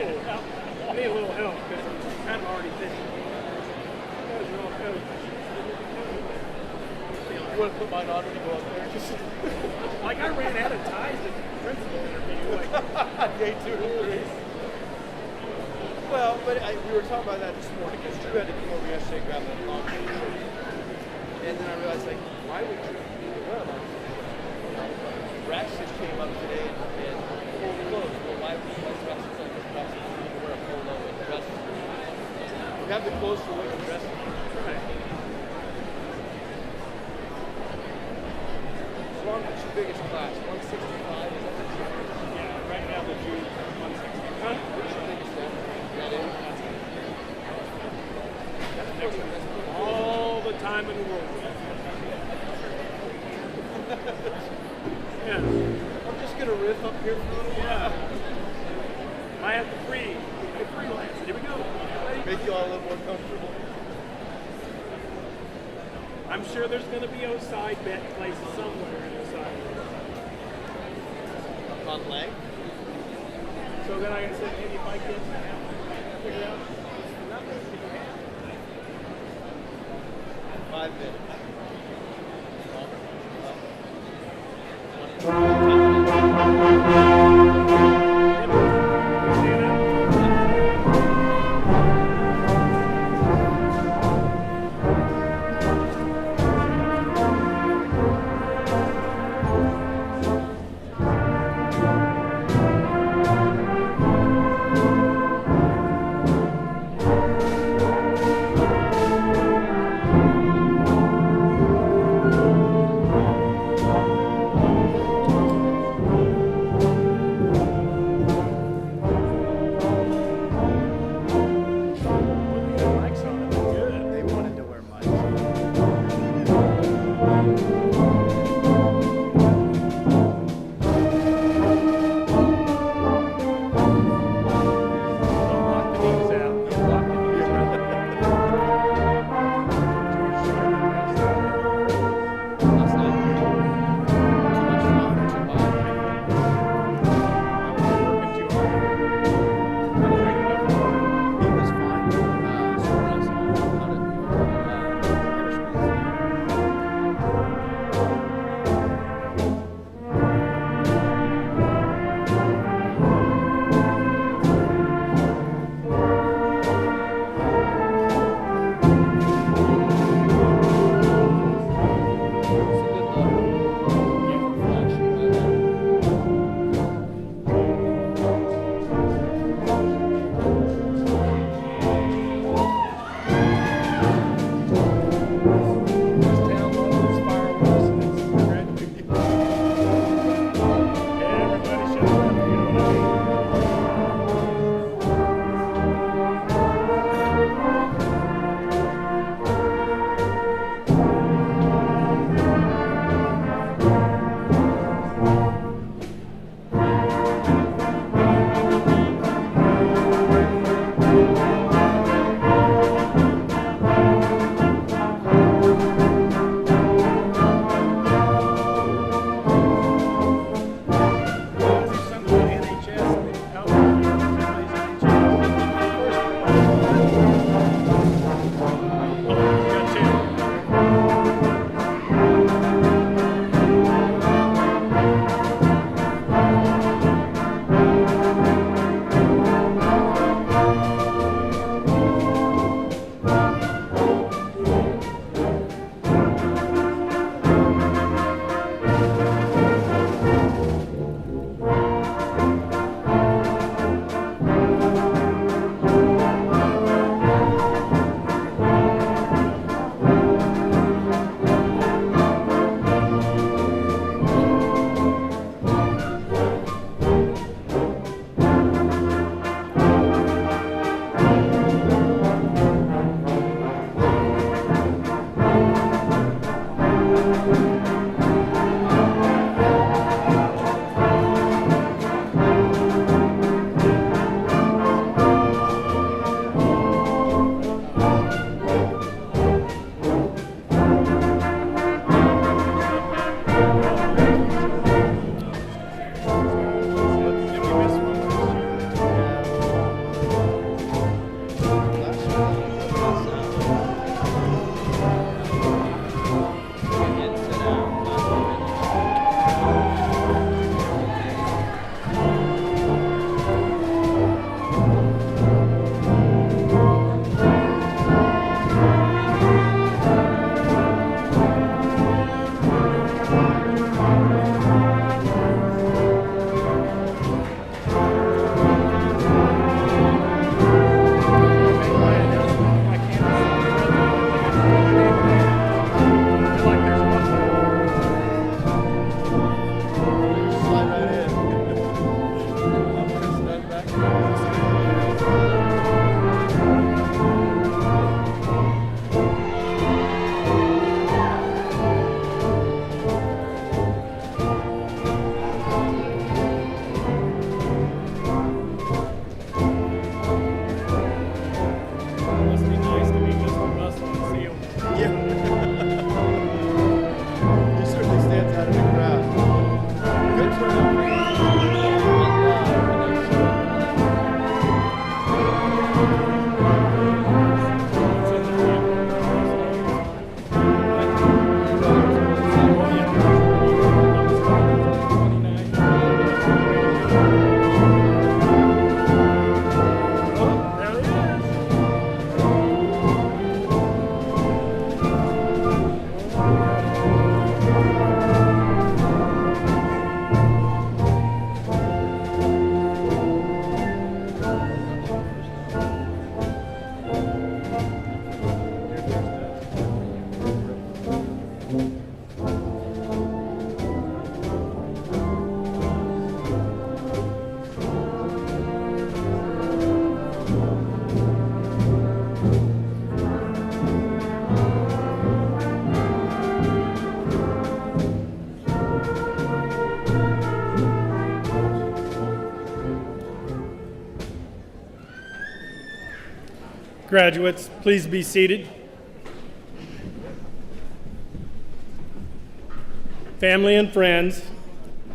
I need a little help because I'm kind of already busy. Those are all coach. You want to put mine on when you go up there? Just Like I ran out of ties at the principal interview. Like, day 2 or 3. Well, but we were talking about that this morning because Drew had to come over yesterday and grab that long shirt. And then I realized, like, why would Drew wear a long shirt? Braxton came up today and pulled clothes. Well, why would Braxton like this Braxton need to wear a polo and dress? We have the clothes for women dressing. right. As long as it's your biggest class, 165 is that the Yeah, right now the June 160. Huh? What's your biggest one? That is? That's All the time in the world. Yeah. I'm just gonna riff up here for a little while. I have the freelance. Here we go. Ready? Make you all a little more comfortable. I'm sure there's going to be a side bet places somewhere in the side. On leg. So then I said, maybe if I get figure out the numbers, if you have. 5 minutes. Graduates, please be seated. Family and friends,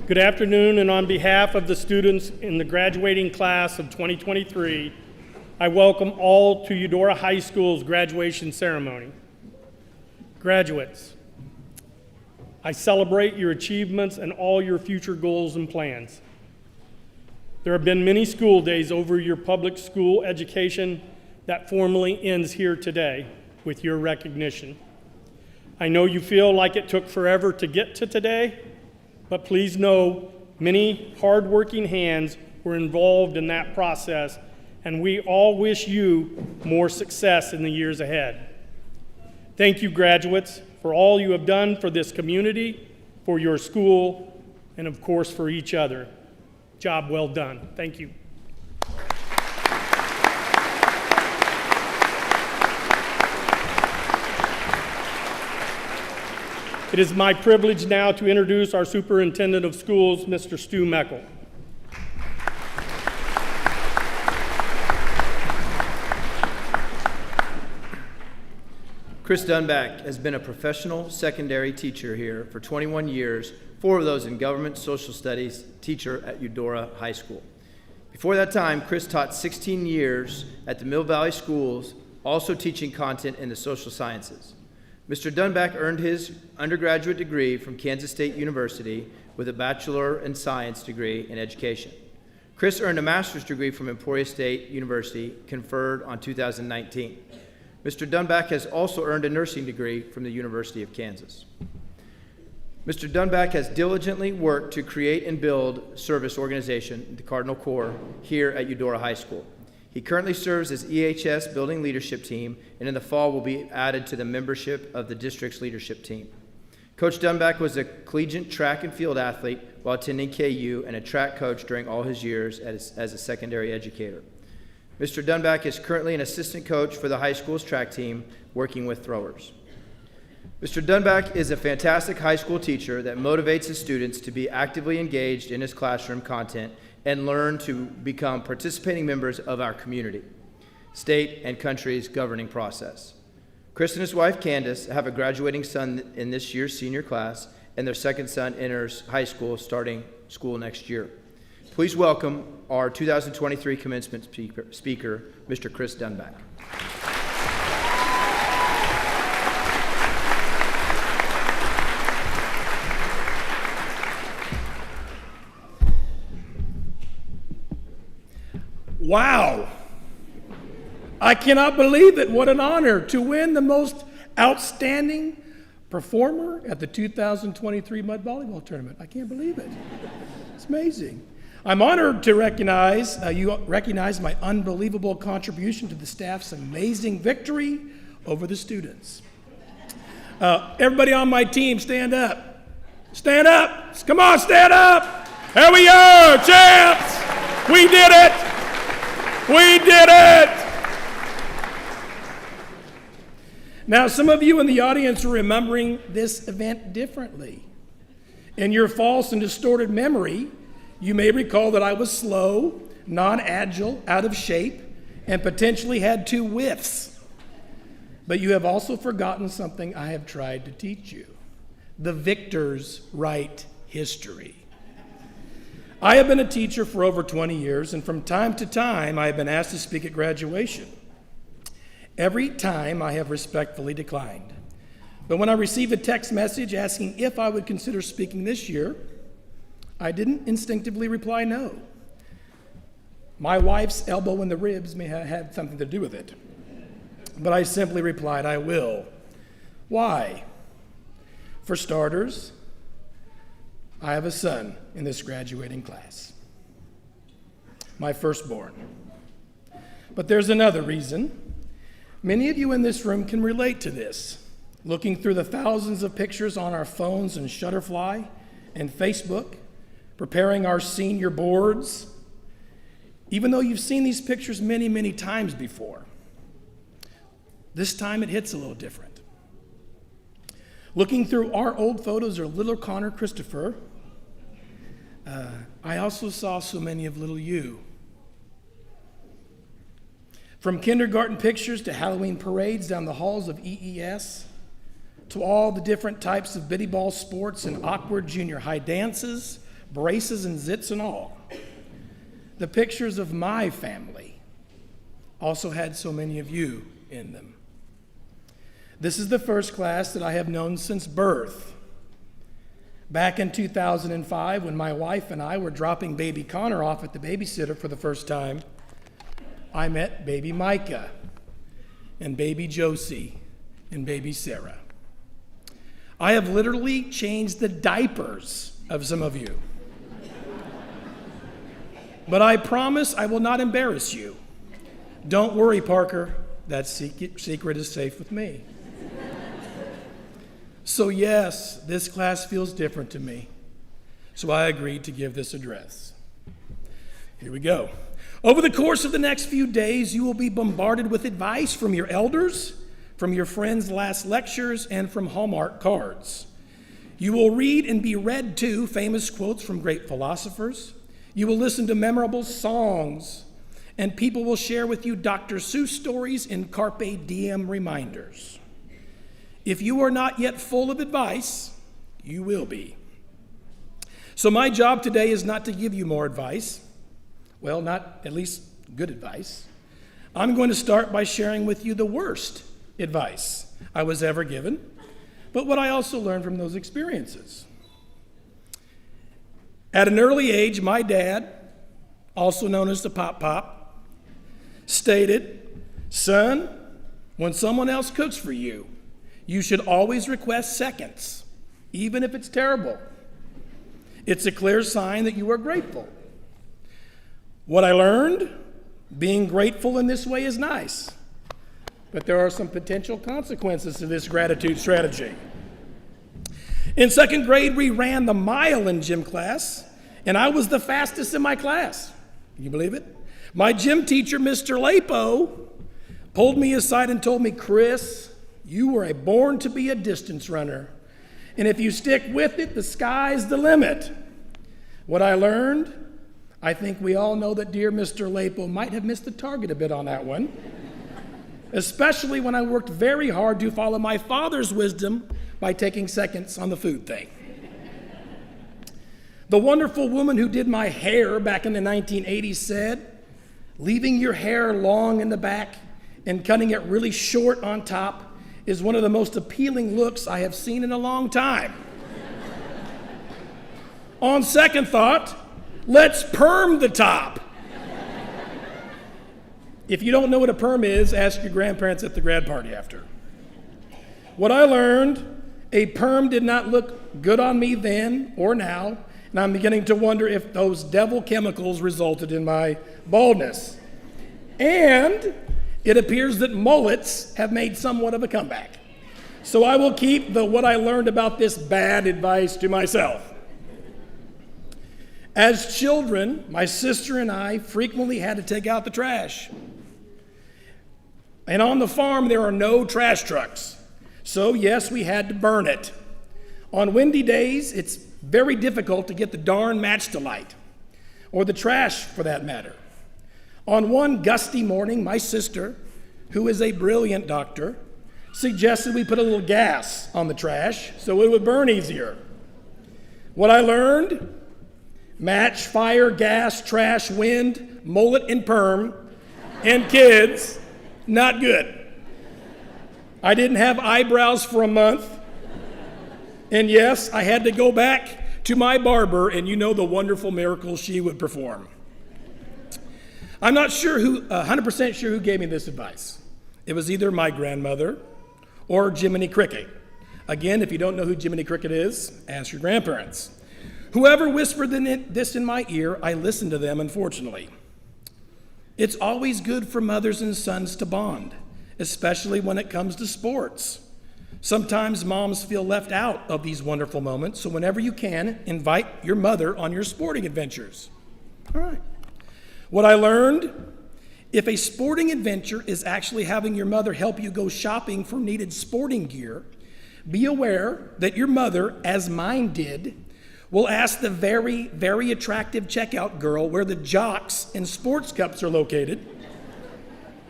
good afternoon, and on behalf of the students in the graduating class of 2023, I welcome all to Eudora High School's graduation ceremony. Graduates, I celebrate your achievements and all your future goals and plans. There have been many school days over your public school education that formally ends here today with your recognition. I know you feel like it took forever to get to today, but please know many hardworking hands were involved in that process, and we all wish you more success in the years ahead. Thank you, graduates, for all you have done for this community, for your school, and of course for each other. Job well done. Thank you. It is my privilege now to introduce our Superintendent of Schools, Mr. Stu Meckel. Chris Dunback has been a professional secondary teacher here for 21 years, 4 of those in government social studies, teacher at Eudora High School. Before that time, Chris taught 16 years at the Mill Valley Schools, also teaching content in the social sciences. Mr. Dunback earned his undergraduate degree from Kansas State University with a Bachelor in Science degree in education. Chris earned a master's degree from Emporia State University, conferred on 2019. Mr. Dunback has also earned a nursing degree from the University of Kansas. Mr. Dunback has diligently worked to create and build service organization, the Cardinal Corps, here at Eudora High School. He currently serves as EHS Building Leadership Team, and in the fall will be added to the membership of the district's leadership team. Coach Dunback was a collegiate track and field athlete while attending KU and a track coach during all his years as a secondary educator. Mr. Dunback is currently an assistant coach for the high school's track team, working with throwers. Mr. Dunback is a fantastic high school teacher that motivates his students to be actively engaged in his classroom content and learn to become participating members of our community, state, and country's governing process. Chris and his wife, Candace, have a graduating son in this year's senior class, and their second son enters high school starting school next year. Please welcome our 2023 commencement speaker, Mr. Chris Dunback. Wow. I cannot believe it. What an honor to win the most outstanding performer at the 2023 Mud Volleyball Tournament. I can't believe it. It's amazing. I'm honored to recognize my unbelievable contribution to the staff's amazing victory over the students. Everybody on my team, stand up. Stand up. Come on, stand up. Here we are, champs. We did it. We did it! Now, some of you in the audience are remembering this event differently. In your false and distorted memory, you may recall that I was slow, non-agile, out of shape, and potentially had 2 whiffs. But you have also forgotten something I have tried to teach you. The victors write history. I have been a teacher for over 20 years, and from time to time, I have been asked to speak at graduation. Every time, I have respectfully declined. But when I received a text message asking if I would consider speaking this year, I didn't instinctively reply no. My wife's elbow in the ribs may have had something to do with it. But I simply replied, I will. Why? For starters, I have a son in this graduating class, my firstborn. But there's another reason. Many of you in this room can relate to this. Looking through the thousands of pictures on our phones and Shutterfly and Facebook, preparing our senior boards, even though you've seen these pictures many, many times before, this time it hits a little different. Looking through our old photos of little Connor Christopher, I also saw so many of little you. From kindergarten pictures to Halloween parades down the halls of EES, to all the different types of bitty ball sports and awkward junior high dances, braces and zits and all. The pictures of my family also had so many of you in them. This is the first class that I have known since birth. Back in 2005, when my wife and I were dropping baby Connor off at the babysitter for the first time, I met baby Micah and baby Josie and baby Sarah. I have literally changed the diapers of some of you. But I promise I will not embarrass you. Don't worry, Parker. That secret is safe with me. So yes, this class feels different to me. So I agreed to give this address. Here we go. Over the course of the next few days, you will be bombarded with advice from your elders, from your friends' last lectures, and from Hallmark cards. You will read and be read to famous quotes from great philosophers. You will listen to memorable songs, and people will share with you Dr. Seuss stories and Carpe Diem reminders. If you are not yet full of advice, you will be. So my job today is not to give you more advice. Well, not at least good advice. I'm going to start by sharing with you the worst advice I was ever given, but what I also learned from those experiences. At an early age, my dad, also known as the Pop, stated, "Son, when someone else cooks for you, you should always request seconds, even if it's terrible. It's a clear sign that you are grateful." What I learned, being grateful in this way is nice, but there are some potential consequences to this gratitude strategy. In second grade, we ran the mile in gym class, and I was the fastest in my class. Can you believe it? My gym teacher, Mr. Lapo, pulled me aside and told me, "Chris, you were born to be a distance runner, and if you stick with it, the sky's the limit." What I learned, I think we all know that dear Mr. Lapo might have missed the target a bit on that one, especially when I worked very hard to follow my father's wisdom by taking seconds on the food thing. The wonderful woman who did my hair back in the 1980s said, "Leaving your hair long in the back and cutting it really short on top is one of the most appealing looks I have seen in a long time." On second thought, let's perm the top. If you don't know what a perm is, ask your grandparents at the grad party after. What I learned, a perm did not look good on me then or now, and I'm beginning to wonder if those devil chemicals resulted in my baldness. And it appears that mullets have made somewhat of a comeback. So I will keep the what I learned about this bad advice to myself. As children, my sister and I frequently had to take out the trash. And on the farm, there are no trash trucks. So yes, we had to burn it. On windy days, it's very difficult to get the darn match to light, or the trash for that matter. On one gusty morning, my sister, who is a brilliant doctor, suggested we put a little gas on the trash so it would burn easier. What I learned, match, fire, gas, trash, wind, mullet, and perm, and kids, not good. I didn't have eyebrows for a month, and yes, I had to go back to my barber, and you know the wonderful miracles she would perform. I'm not 100% sure who gave me this advice. It was either my grandmother or Jiminy Cricket. Again, if you don't know who Jiminy Cricket is, ask your grandparents. Whoever whispered this in my ear, I listened to them, unfortunately. It's always good for mothers and sons to bond, especially when it comes to sports. Sometimes moms feel left out of these wonderful moments, so whenever you can, invite your mother on your sporting adventures. All right. What I learned, if a sporting adventure is actually having your mother help you go shopping for needed sporting gear, be aware that your mother, as mine did, will ask the very, very attractive checkout girl where the jocks and sports cups are located.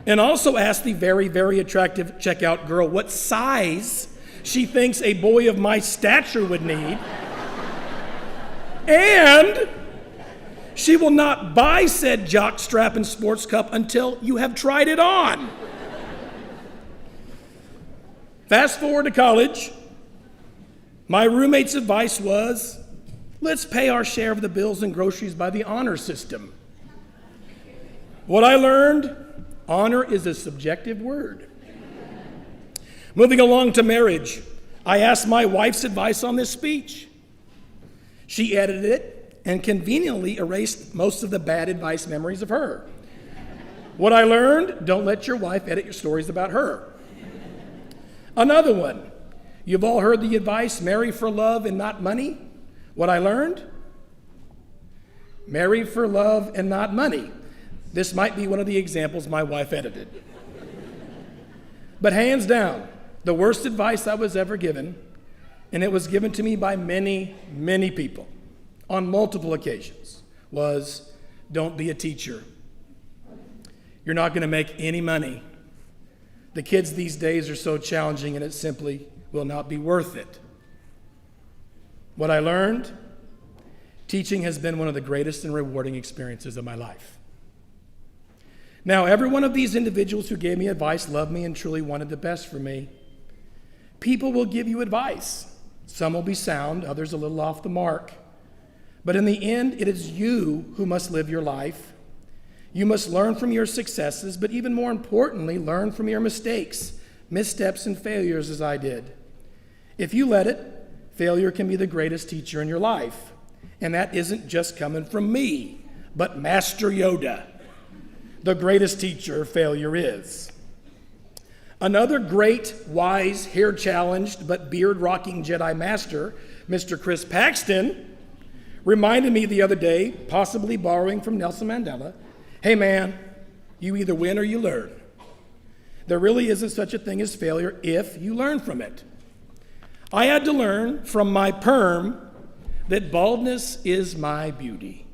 And also ask the very, very attractive checkout girl what size she thinks a boy of my stature would need. And she will not buy said jock strap and sports cup until you have tried it on. Fast forward to college. My roommate's advice was, let's pay our share of the bills and groceries by the honor system. What I learned, honor is a subjective word. Moving along to marriage, I asked my wife's advice on this speech. She edited it and conveniently erased most of the bad advice memories of her. What I learned, don't let your wife edit your stories about her. Another one, you've all heard the advice, marry for love and not money. What I learned, marry for love and not money. This might be one of the examples my wife edited. But hands down, the worst advice I was ever given, and it was given to me by many, many people on multiple occasions, was don't be a teacher. You're not going to make any money. The kids these days are so challenging and it simply will not be worth it. What I learned, teaching has been one of the greatest and rewarding experiences of my life. Now, every one of these individuals who gave me advice loved me and truly wanted the best for me. People will give you advice. Some will be sound, others a little off the mark. But in the end, it is you who must live your life. You must learn from your successes, but even more importantly, learn from your mistakes, missteps, and failures as I did. If you let it, failure can be the greatest teacher in your life. And that isn't just coming from me, but Master Yoda. The greatest teacher failure is. Another great, wise, hair-challenged, but beard-rocking Jedi Master, Mr. Chris Paxton, reminded me the other day, possibly borrowing from Nelson Mandela, hey man, you either win or you learn. There really isn't such a thing as failure if you learn from it. I had to learn from my perm that baldness is my beauty.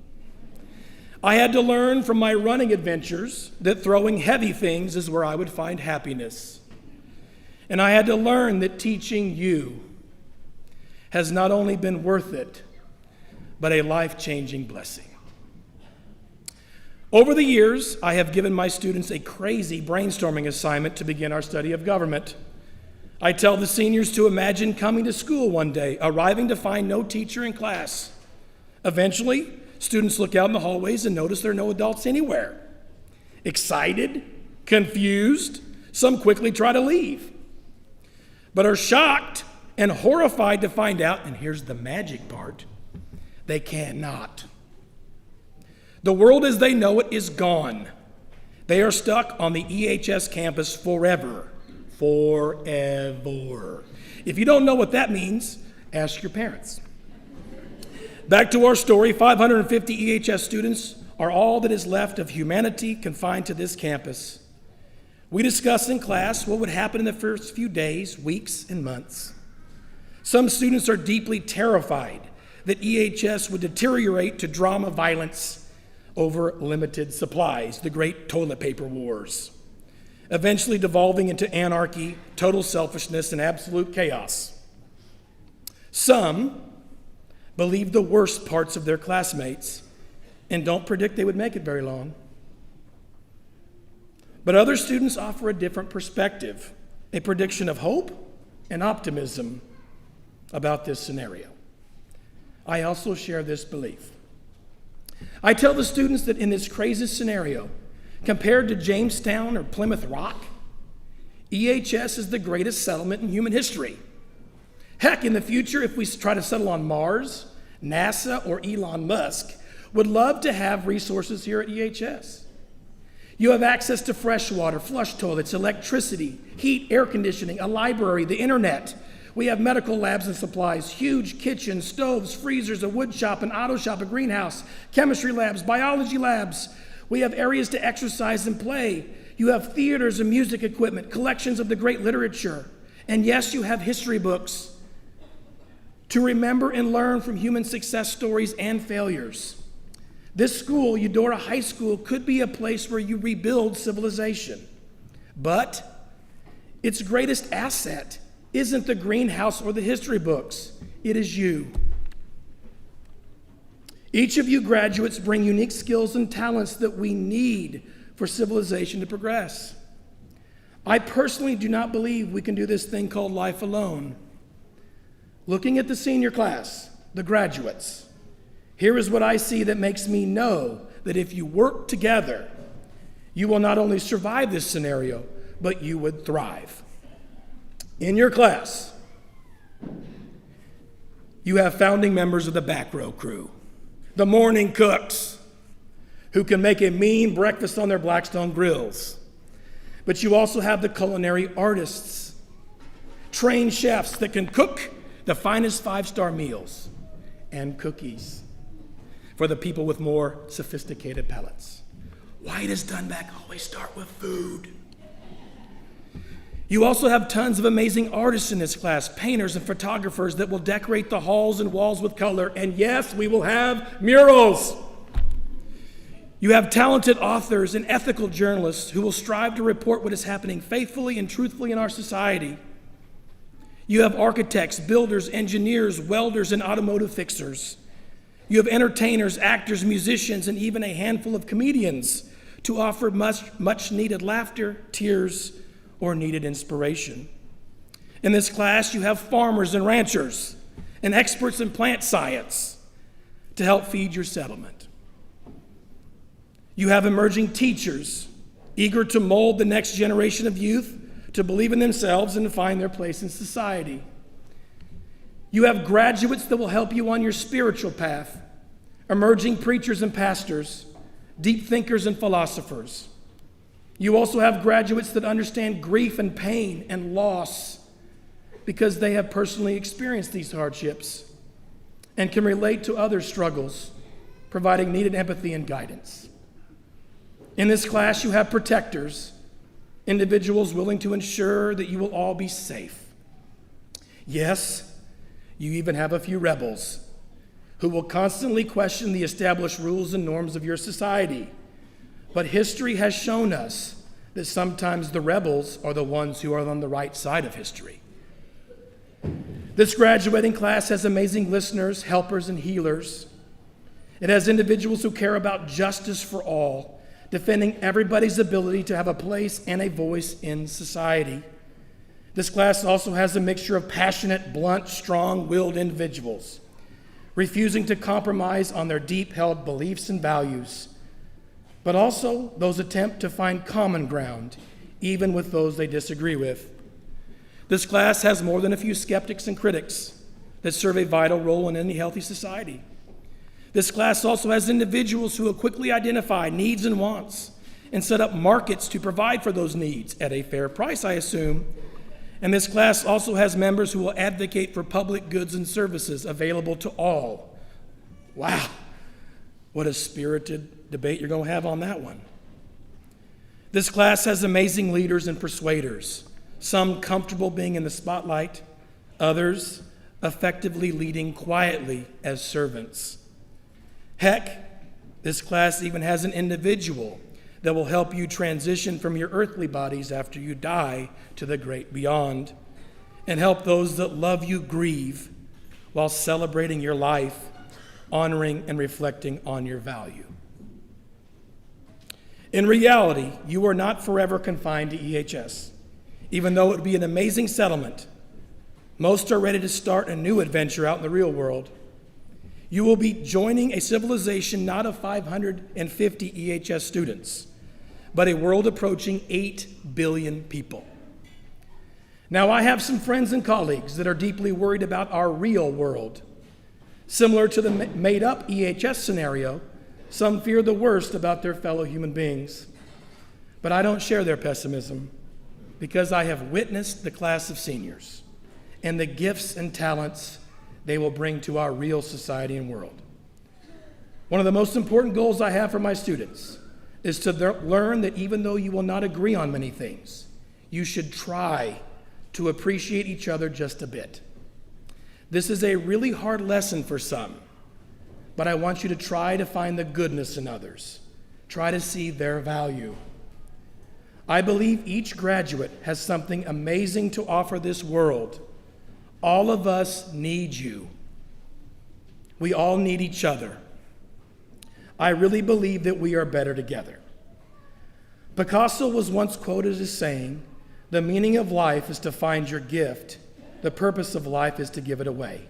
I had to learn from my running adventures that throwing heavy things is where I would find happiness. And I had to learn that teaching you has not only been worth it, but a life-changing blessing. Over the years, I have given my students a crazy brainstorming assignment to begin our study of government. I tell the seniors to imagine coming to school one day, arriving to find no teacher in class. Eventually, students look out in the hallways and notice there are no adults anywhere. Excited, confused, some quickly try to leave, but are shocked and horrified to find out, and here's the magic part, they cannot. The world as they know it is gone. They are stuck on the EHS campus forever. Forever. If you don't know what that means, ask your parents. Back to our story, 550 EHS students are all that is left of humanity confined to this campus. We discussed in class what would happen in the first few days, weeks, and months. Some students are deeply terrified that EHS would deteriorate to drama violence over limited supplies, the great toilet paper wars, eventually devolving into anarchy, total selfishness, and absolute chaos. Some believe the worst parts of their classmates and don't predict they would make it very long. But other students offer a different perspective, a prediction of hope and optimism about this scenario. I also share this belief. I tell the students that in this crazy scenario, compared to Jamestown or Plymouth Rock, EHS is the greatest settlement in human history. Heck, in the future, if we try to settle on Mars, NASA or Elon Musk would love to have resources here at EHS. You have access to fresh water, flush toilets, electricity, heat, air conditioning, a library, the internet. We have medical labs and supplies, huge kitchens, stoves, freezers, a wood shop, an auto shop, a greenhouse, chemistry labs, biology labs. We have areas to exercise and play. You have theaters and music equipment, collections of the great literature. And yes, you have history books to remember and learn from human success stories and failures. This school, Eudora High School, could be a place where you rebuild civilization. But its greatest asset isn't the greenhouse or the history books. It is you. Each of you graduates bring unique skills and talents that we need for civilization to progress. I personally do not believe we can do this thing called life alone. Looking at the senior class, the graduates, here is what I see that makes me know that if you work together, you will not only survive this scenario, but you would thrive. In your class, you have founding members of the back row crew, the morning cooks who can make a mean breakfast on their Blackstone grills. But you also have the culinary artists, trained chefs that can cook the finest five-star meals and cookies for the people with more sophisticated palates. Why does Dunback always start with food? You also have tons of amazing artists in this class, painters and photographers that will decorate the halls and walls with color. And yes, we will have murals. You have talented authors and ethical journalists who will strive to report what is happening faithfully and truthfully in our society. You have architects, builders, engineers, welders, and automotive fixers. You have entertainers, actors, musicians, and even a handful of comedians to offer much needed laughter, tears, or needed inspiration. In this class, you have farmers and ranchers and experts in plant science to help feed your settlement. You have emerging teachers eager to mold the next generation of youth to believe in themselves and to find their place in society. You have graduates that will help you on your spiritual path, emerging preachers and pastors, deep thinkers and philosophers. You also have graduates that understand grief and pain and loss because they have personally experienced these hardships and can relate to others' struggles, providing needed empathy and guidance. In this class, you have protectors, individuals willing to ensure that you will all be safe. Yes, you even have a few rebels who will constantly question the established rules and norms of your society. But history has shown us that sometimes the rebels are the ones who are on the right side of history. This graduating class has amazing listeners, helpers, and healers. It has individuals who care about justice for all, defending everybody's ability to have a place and a voice in society. This class also has a mixture of passionate, blunt, strong-willed individuals, refusing to compromise on their deep-held beliefs and values, but also those attempt to find common ground, even with those they disagree with. This class has more than a few skeptics and critics that serve a vital role in any healthy society. This class also has individuals who will quickly identify needs and wants and set up markets to provide for those needs at a fair price, I assume. And this class also has members who will advocate for public goods and services available to all. Wow, what a spirited debate you're going to have on that one. This class has amazing leaders and persuaders, some comfortable being in the spotlight, others effectively leading quietly as servants. Heck, this class even has an individual that will help you transition from your earthly bodies after you die to the great beyond, and help those that love you grieve while celebrating your life, honoring and reflecting on your value. In reality, you are not forever confined to EHS. Even though it would be an amazing settlement, most are ready to start a new adventure out in the real world. You will be joining a civilization not of 550 EHS students, but a world approaching 8 billion people. Now, I have some friends and colleagues that are deeply worried about our real world. Similar to the made-up EHS scenario, some fear the worst about their fellow human beings. But I don't share their pessimism because I have witnessed the class of seniors and the gifts and talents they will bring to our real society and world. One of the most important goals I have for my students is to learn that even though you will not agree on many things, you should try to appreciate each other just a bit. This is a really hard lesson for some, but I want you to try to find the goodness in others. Try to see their value. I believe each graduate has something amazing to offer this world. All of us need you. We all need each other. I really believe that we are better together. Picasso was once quoted as saying, "The meaning of life is to find your gift. The purpose of life is to give it away."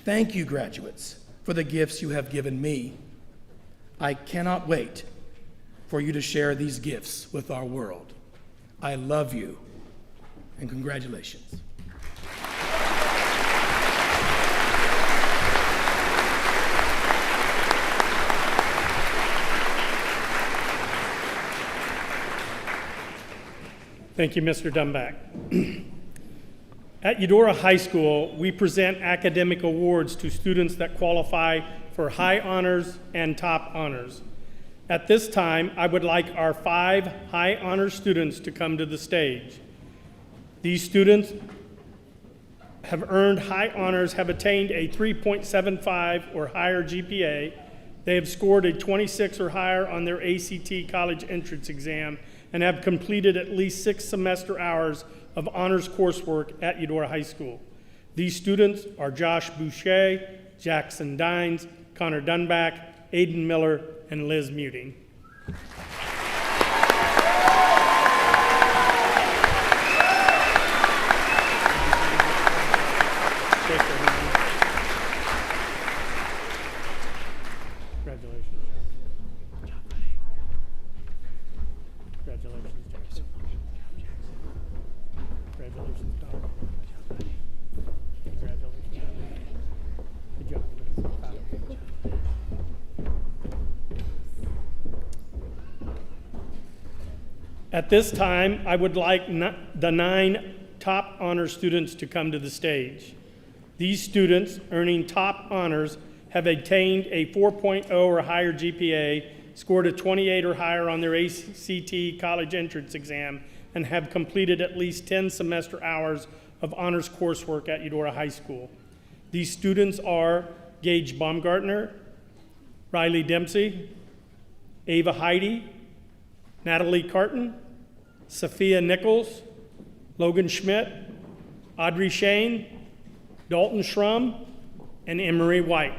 Thank you, graduates, for the gifts you have given me. I cannot wait for you to share these gifts with our world. I love you, and congratulations. Thank you, Mr. Dumback. At Eudora High School, we present academic awards to students that qualify for high honors and top honors. At this time, I would like our 5 high honors students to come to the stage. These students have earned high honors, have attained a 3.75 or higher GPA. They have scored a 26 or higher on their ACT college entrance exam and have completed at least 6 semester hours of honors coursework at Eudora High School. These students are Josh Boucher, Jackson Dines, Connor Dunback, Aiden Miller, and Liz Muting. Congratulations, John. Congratulations, Jackson. Congratulations, Don. Congratulations. Good job. At this time, I would like the 9 top honor students to come to the stage. These students earning top honors have attained a 4.0 or higher GPA, scored a 28 or higher on their ACT college entrance exam, and have completed at least 10 semester hours of honors coursework at Eudora High School. These students are Gage Baumgartner, Riley Dempsey, Ava Heidi, Natalie Carton, Sophia Nichols, Logan Schmidt, Audrey Shane, Dalton Schrum, and Emery White.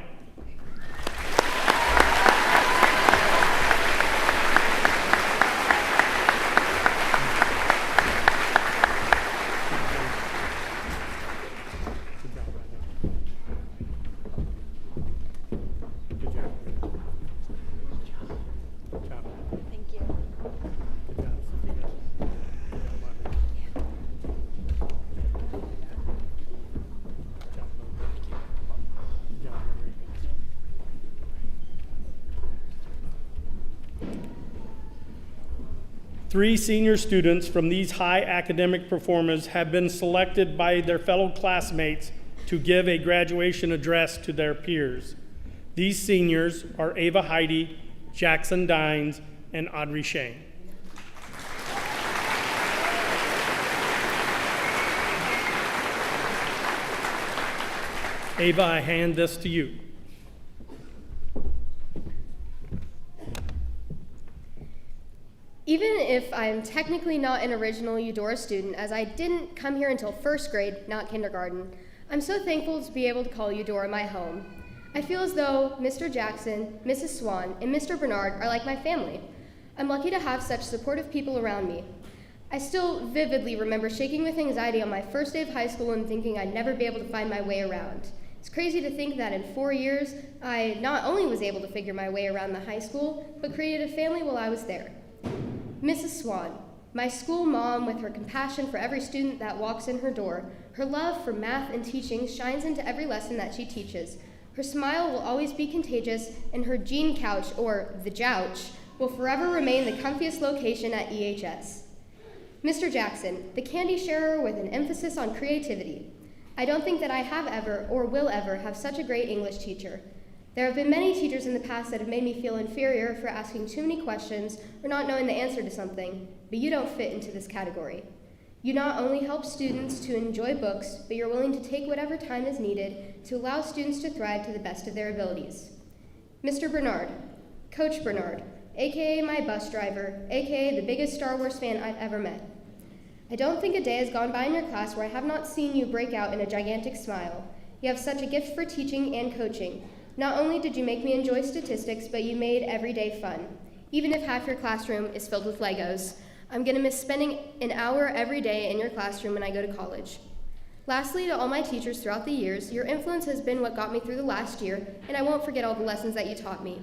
Three senior students from these high academic performers have been selected by their fellow classmates to give a graduation address to their peers. These seniors are Ava Heidi, Jackson Dines, and Audrey Shane. Ava, I hand this to you. Even if I'm technically not an original Eudora student, as I didn't come here until first grade, not kindergarten, I'm so thankful to be able to call Eudora my home. I feel as though Mr. Jackson, Mrs. Swan, and Mr. Bernard are like my family. I'm lucky to have such supportive people around me. I still vividly remember shaking with anxiety on my first day of high school and thinking I'd never be able to find my way around. It's crazy to think that in 4 years, I not only was able to figure my way around the high school, but created a family while I was there. Mrs. Swan, my school mom with her compassion for every student that walks in her door, her love for math and teaching shines into every lesson that she teaches. Her smile will always be contagious, and her jean couch, or the jouch, will forever remain the comfiest location at EHS. Mr. Jackson, the candy sharer with an emphasis on creativity. I don't think that I have ever or will ever have such a great English teacher. There have been many teachers in the past that have made me feel inferior for asking too many questions or not knowing the answer to something, but you don't fit into this category. You not only help students to enjoy books, but you're willing to take whatever time is needed to allow students to thrive to the best of their abilities. Mr. Bernard, Coach Bernard, aka my bus driver, aka the biggest Star Wars fan I've ever met. I don't think a day has gone by in your class where I have not seen you break out in a gigantic smile. You have such a gift for teaching and coaching. Not only did you make me enjoy statistics, but you made every day fun. Even if half your classroom is filled with Legos, I'm gonna miss spending an hour every day in your classroom when I go to college. Lastly, to all my teachers throughout the years, your influence has been what got me through the last year, and I won't forget all the lessons that you taught me.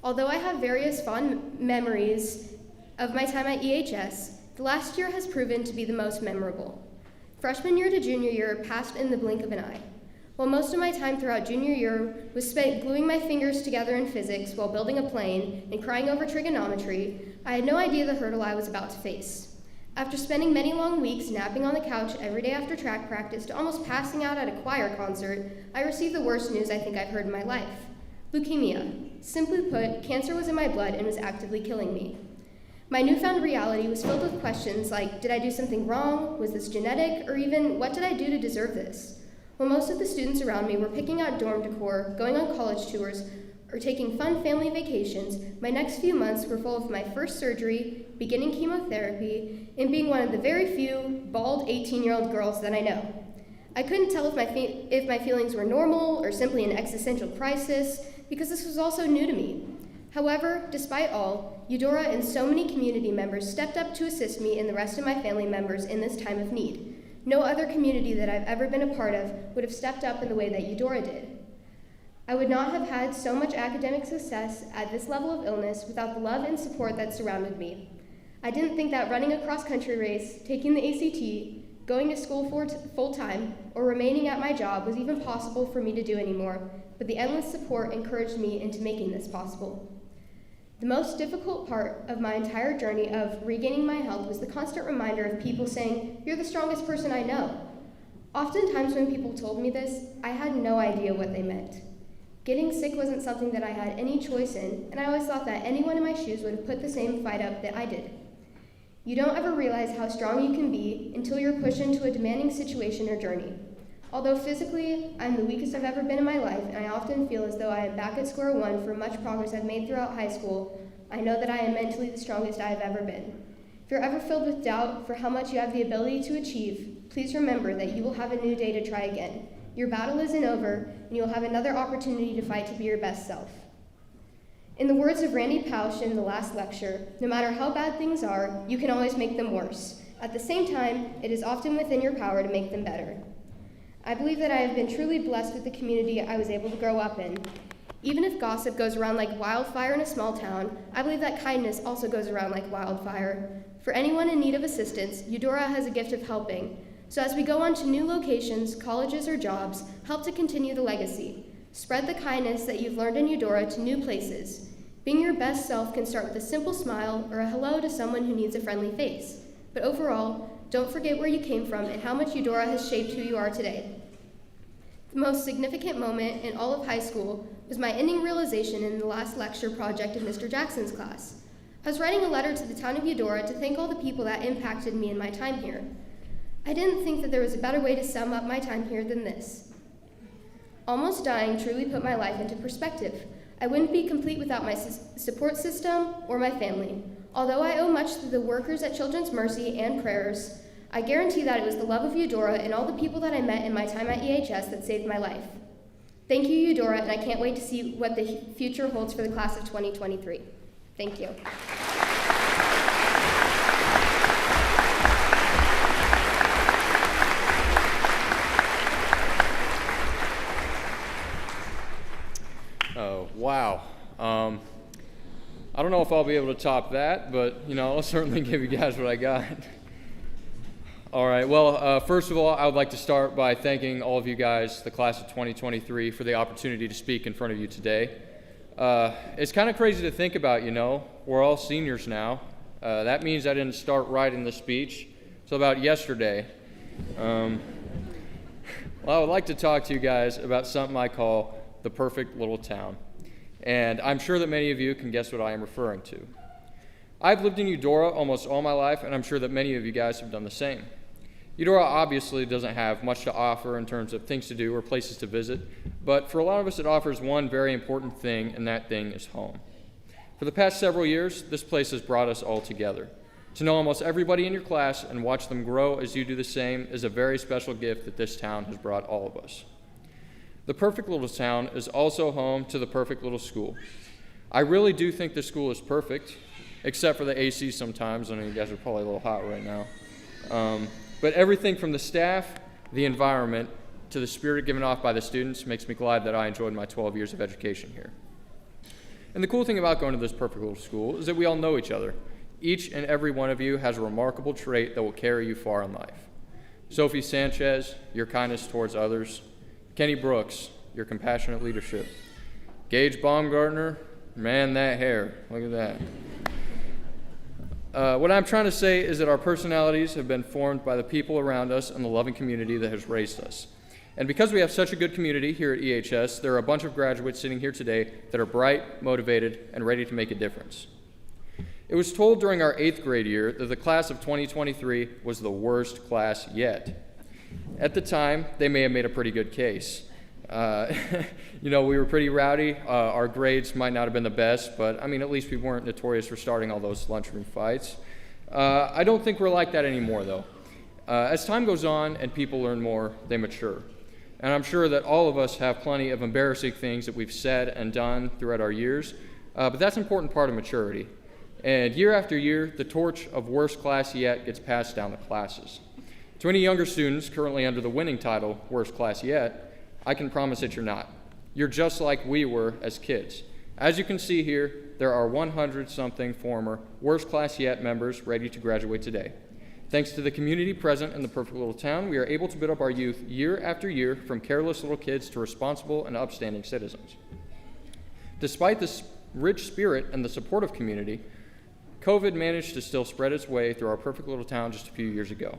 Although I have various fond memories of my time at EHS, the last year has proven to be the most memorable. Freshman year to junior year passed in the blink of an eye. While most of my time throughout junior year was spent gluing my fingers together in physics while building a plane and crying over trigonometry, I had no idea the hurdle I was about to face. After spending many long weeks napping on the couch every day after track practice to almost passing out at a choir concert, I received the worst news I think I've heard in my life. Leukemia. Simply put, cancer was in my blood and was actively killing me. My newfound reality was filled with questions like, did I do something wrong? Was this genetic? Or even, what did I do to deserve this? While most of the students around me were picking out dorm decor, going on college tours, or taking fun family vacations, my next few months were full of my first surgery, beginning chemotherapy, and being one of the very few bald 18-year-old girls that I know. I couldn't tell if my feelings were normal or simply an existential crisis, because this was also new to me. However, despite all, Eudora and so many community members stepped up to assist me and the rest of my family members in this time of need. No other community that I've ever been a part of would have stepped up in the way that Eudora did. I would not have had so much academic success at this level of illness without the love and support that surrounded me. I didn't think that running a cross-country race, taking the ACT, going to school full-time, or remaining at my job was even possible for me to do anymore, but the endless support encouraged me into making this possible. The most difficult part of my entire journey of regaining my health was the constant reminder of people saying, "You're the strongest person I know." Oftentimes when people told me this, I had no idea what they meant. Getting sick wasn't something that I had any choice in, and I always thought that anyone in my shoes would have put the same fight up that I did. You don't ever realize how strong you can be until you're pushed into a demanding situation or journey. Although physically, I'm the weakest I've ever been in my life, and I often feel as though I am back at square one for much progress I've made throughout high school, I know that I am mentally the strongest I have ever been. If you're ever filled with doubt for how much you have the ability to achieve, please remember that you will have a new day to try again. Your battle isn't over, and you'll have another opportunity to fight to be your best self. In the words of Randy Pausch in the last lecture, no matter how bad things are, you can always make them worse. At the same time, it is often within your power to make them better. I believe that I have been truly blessed with the community I was able to grow up in. Even if gossip goes around like wildfire in a small town, I believe that kindness also goes around like wildfire. For anyone in need of assistance, Eudora has a gift of helping. So as we go on to new locations, colleges, or jobs, help to continue the legacy. Spread the kindness that you've learned in Eudora to new places. Being your best self can start with a simple smile or a hello to someone who needs a friendly face. But overall, don't forget where you came from and how much Eudora has shaped who you are today. The most significant moment in all of high school was my ending realization in the last lecture project in Mr. Jackson's class. I was writing a letter to the town of Eudora to thank all the people that impacted me in my time here. I didn't think that there was a better way to sum up my time here than this. Almost dying truly put my life into perspective. I wouldn't be complete without my support system or my family. Although I owe much to the workers at Children's Mercy and prayers, I guarantee that it was the love of Eudora and all the people that I met in my time at EHS that saved my life. Thank you, Eudora, and I can't wait to see what the future holds for the class of 2023. Thank you. Oh, wow. I don't know if I'll be able to top that, but, I'll certainly give you guys what I got. All right, well, first of all, I would like to start by thanking all of you guys, the class of 2023, for the opportunity to speak in front of you today. It's kind of crazy to think about, we're all seniors now. That means I didn't start writing the speech until about yesterday. Well, I would like to talk to you guys about something I call the perfect little town. And I'm sure that many of you can guess what I am referring to. I've lived in Eudora almost all my life, and I'm sure that many of you guys have done the same. Eudora obviously doesn't have much to offer in terms of things to do or places to visit, but for a lot of us it offers one very important thing, and that thing is home. For the past several years, this place has brought us all together. To know almost everybody in your class and watch them grow as you do the same is a very special gift that this town has brought all of us. The perfect little town is also home to the perfect little school. I really do think this school is perfect, except for the AC sometimes. I know you guys are probably a little hot right now. But everything from the staff, the environment, to the spirit given off by the students makes me glad that I enjoyed my 12 years of education here. And the cool thing about going to this perfect little school is that we all know each other. Each and every one of you has a remarkable trait that will carry you far in life. Sophie Sanchez, your kindness towards others. Kenny Brooks, your compassionate leadership. Gage Baumgartner, man, that hair, look at that. What I'm trying to say is that our personalities have been formed by the people around us and the loving community that has raised us. And because we have such a good community here at EHS, there are a bunch of graduates sitting here today that are bright, motivated, and ready to make a difference. It was told during our 8th grade year that the class of 2023 was the worst class yet. At the time, they may have made a pretty good case. We were pretty rowdy. Our grades might not have been the best, but I mean, at least we weren't notorious for starting all those lunchroom fights. I don't think we're like that anymore, though. As time goes on and people learn more, they mature. And I'm sure that all of us have plenty of embarrassing things that we've said and done throughout our years, but that's an important part of maturity. And year after year, the torch of worst class yet gets passed down the classes. To any younger students currently under the winning title, worst class yet, I can promise that you're not. You're just like we were as kids. As you can see here, there are 100-something former worst class yet members ready to graduate today. Thanks to the community present in the perfect little town, we are able to build up our youth year after year from careless little kids to responsible and upstanding citizens. Despite this rich spirit and the supportive community, COVID managed to still spread its way through our perfect little town just a few years ago.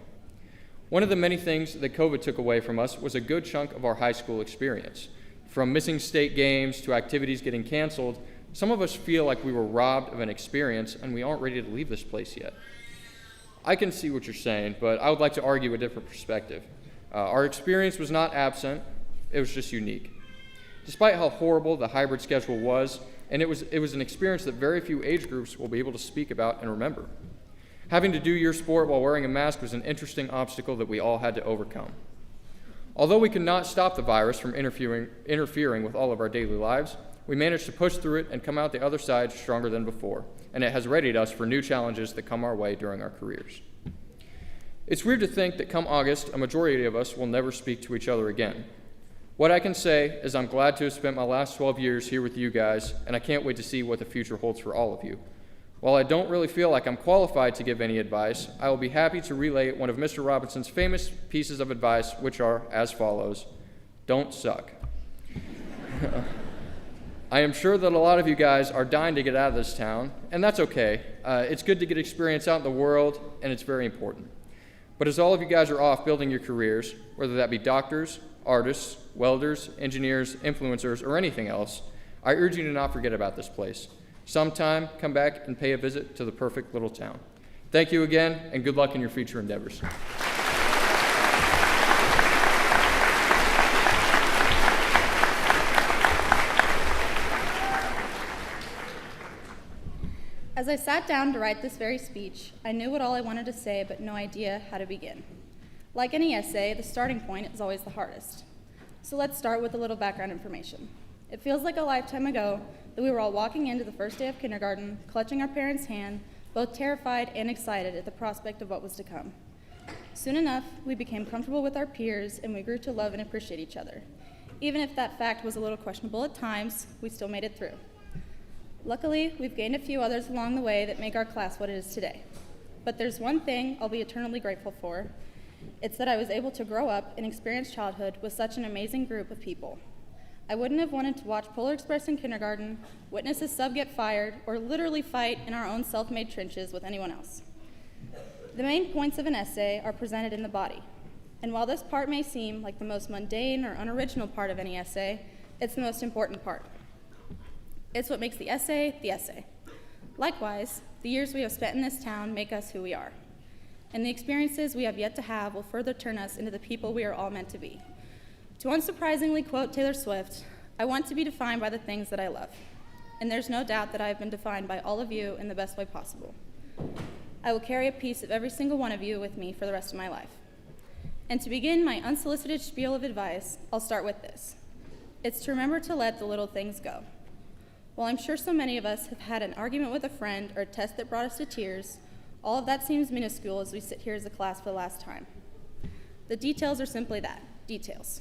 One of the many things that COVID took away from us was a good chunk of our high school experience. From missing state games to activities getting canceled, some of us feel like we were robbed of an experience and we aren't ready to leave this place yet. I can see what you're saying, but I would like to argue a different perspective. Our experience was not absent, it was just unique. Despite how horrible the hybrid schedule was, and it was an experience that very few age groups will be able to speak about and remember. Having to do your sport while wearing a mask was an interesting obstacle that we all had to overcome. Although we could not stop the virus from interfering with all of our daily lives, we managed to push through it and come out the other side stronger than before, and it has readied us for new challenges that come our way during our careers. It's weird to think that come August, a majority of us will never speak to each other again. What I can say is I'm glad to have spent my last 12 years here with you guys, and I can't wait to see what the future holds for all of you. While I don't really feel like I'm qualified to give any advice, I will be happy to relay one of Mr. Robinson's famous pieces of advice, which are as follows: don't suck. I am sure that a lot of you guys are dying to get out of this town, and that's okay. It's good to get experience out in the world, and it's very important. But as all of you guys are off building your careers, whether that be doctors, artists, welders, engineers, influencers, or anything else, I urge you to not forget about this place. Sometime, come back and pay a visit to the perfect little town. Thank you again, and good luck in your future endeavors. As I sat down to write this very speech, I knew what all I wanted to say, but no idea how to begin. Like any essay, the starting point is always the hardest. So let's start with a little background information. It feels like a lifetime ago that we were all walking into the first day of kindergarten, clutching our parents' hand, both terrified and excited at the prospect of what was to come. Soon enough, we became comfortable with our peers, and we grew to love and appreciate each other. Even if that fact was a little questionable at times, we still made it through. Luckily, we've gained a few others along the way that make our class what it is today. But there's one thing I'll be eternally grateful for. It's that I was able to grow up and experience childhood with such an amazing group of people. I wouldn't have wanted to watch Polar Express in kindergarten, witness a sub get fired, or literally fight in our own self-made trenches with anyone else. The main points of an essay are presented in the body. And while this part may seem like the most mundane or unoriginal part of any essay, it's the most important part. It's what makes the essay the essay. Likewise, the years we have spent in this town make us who we are. And the experiences we have yet to have will further turn us into the people we are all meant to be. To unsurprisingly quote Taylor Swift, I want to be defined by the things that I love. and there's no doubt that I have been defined by all of you in the best way possible. I will carry a piece of every single one of you with me for the rest of my life. And to begin my unsolicited spiel of advice, I'll start with this. It's to remember to let the little things go. While I'm sure so many of us have had an argument with a friend or a test that brought us to tears, all of that seems minuscule as we sit here as a class for the last time. The details are simply that, details.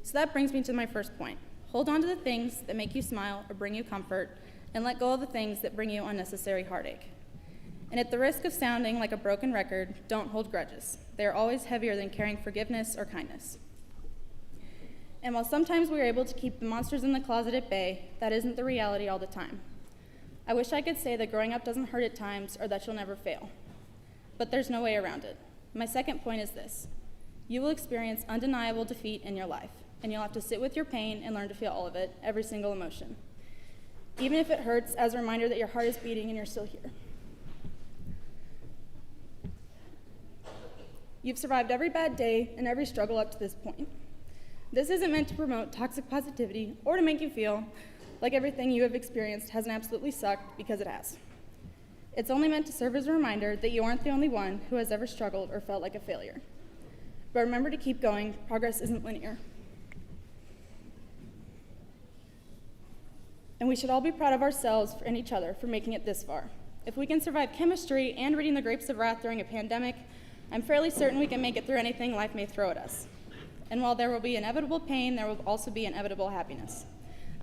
So that brings me to my first point. Hold on to the things that make you smile or bring you comfort, and let go of the things that bring you unnecessary heartache. And at the risk of sounding like a broken record, don't hold grudges. They are always heavier than carrying forgiveness or kindness. And while sometimes we are able to keep the monsters in the closet at bay, that isn't the reality all the time. I wish I could say that growing up doesn't hurt at times or that you'll never fail. But there's no way around it. My second point is this. You will experience undeniable defeat in your life, and you'll have to sit with your pain and learn to feel all of it, every single emotion. Even if it hurts, as a reminder that your heart is beating and you're still here. You've survived every bad day and every struggle up to this point. This isn't meant to promote toxic positivity or to make you feel like everything you have experienced hasn't absolutely sucked, because it has. It's only meant to serve as a reminder that you aren't the only one who has ever struggled or felt like a failure. But remember to keep going. Progress isn't linear. And we should all be proud of ourselves and each other for making it this far. If we can survive chemistry and reading the grapes of wrath during a pandemic, I'm fairly certain we can make it through anything life may throw at us. And while there will be inevitable pain, there will also be inevitable happiness.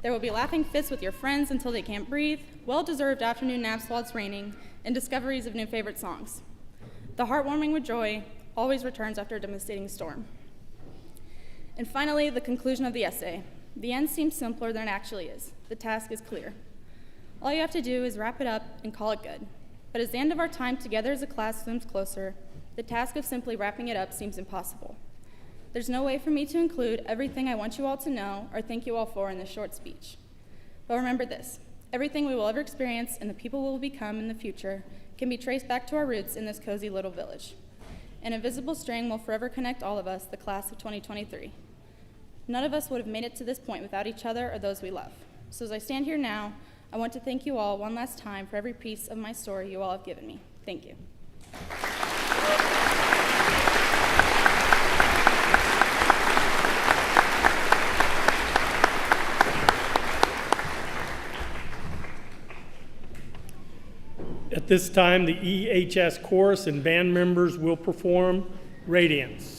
There will be laughing fits with your friends until they can't breathe, well-deserved afternoon naps while it's raining, and discoveries of new favorite songs. The heartwarming with joy always returns after a devastating storm. And finally, the conclusion of the essay. The end seems simpler than it actually is. The task is clear. All you have to do is wrap it up and call it good. But as the end of our time together as a class looms closer, the task of simply wrapping it up seems impossible. There's no way for me to include everything I want you all to know or thank you all for in this short speech. But remember this, everything we will ever experience and the people we will become in the future can be traced back to our roots in this cozy little village. An invisible string will forever connect all of us, the class of 2023. None of us would have made it to this point without each other or those we love. So as I stand here now, I want to thank you all one last time for every piece of my story you all have given me. Thank you. At this time, the EHS chorus and band members will perform Radiance.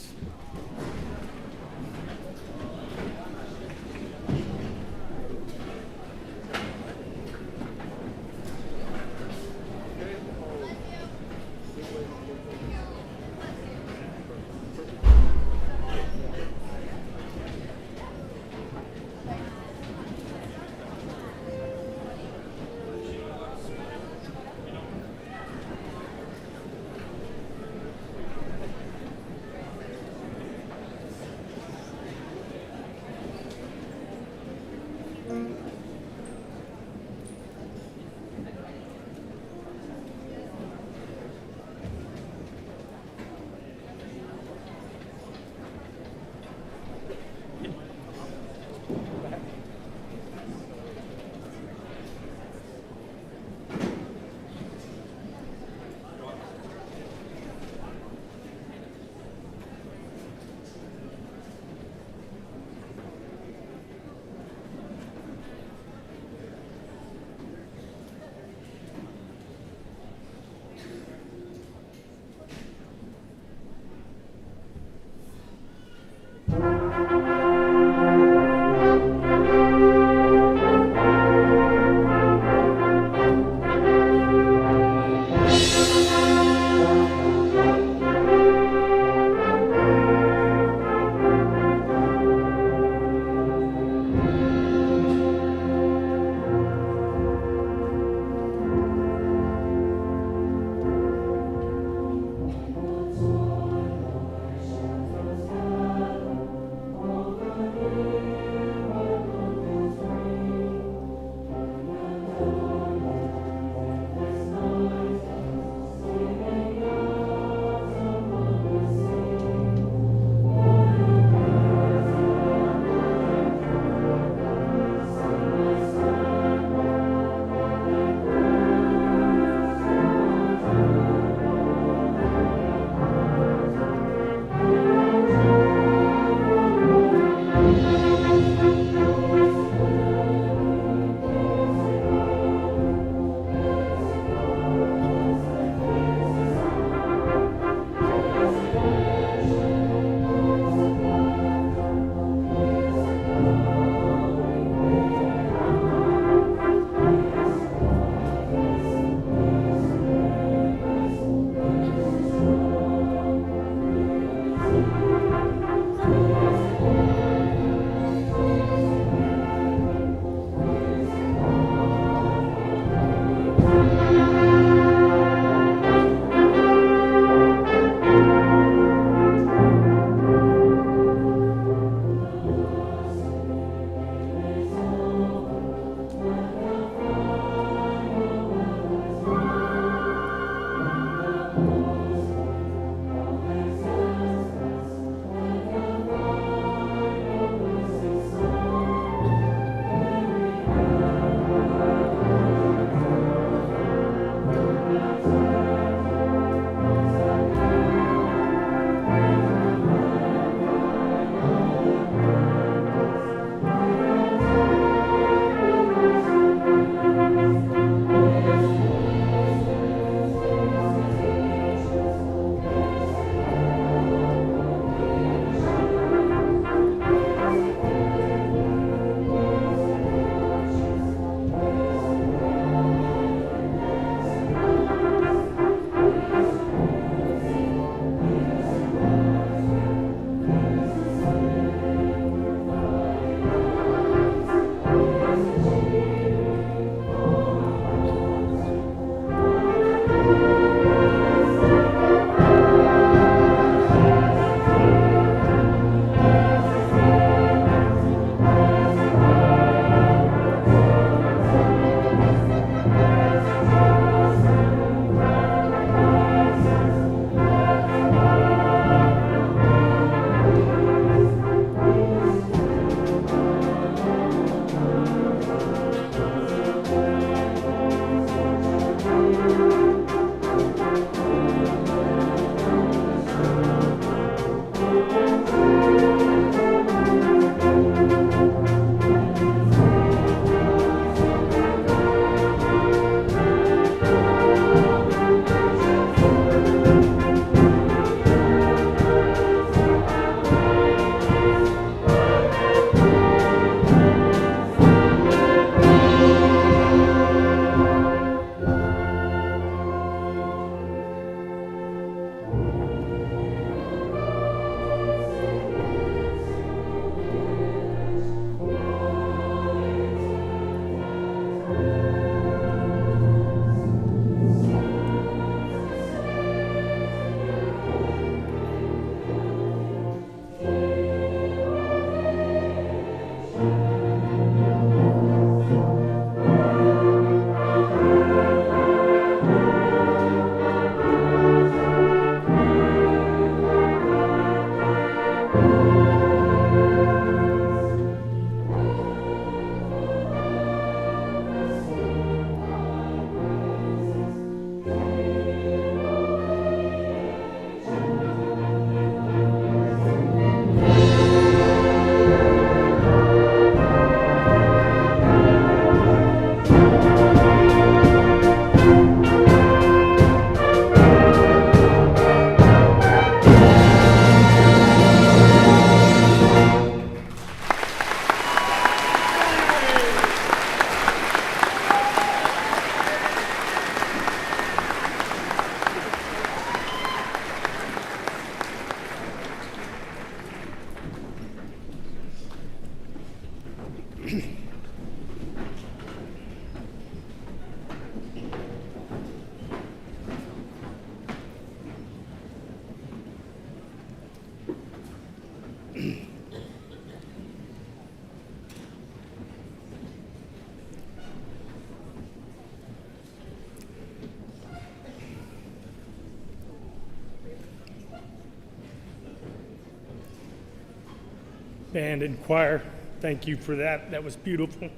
Band and choir, thank you for that. That was beautiful.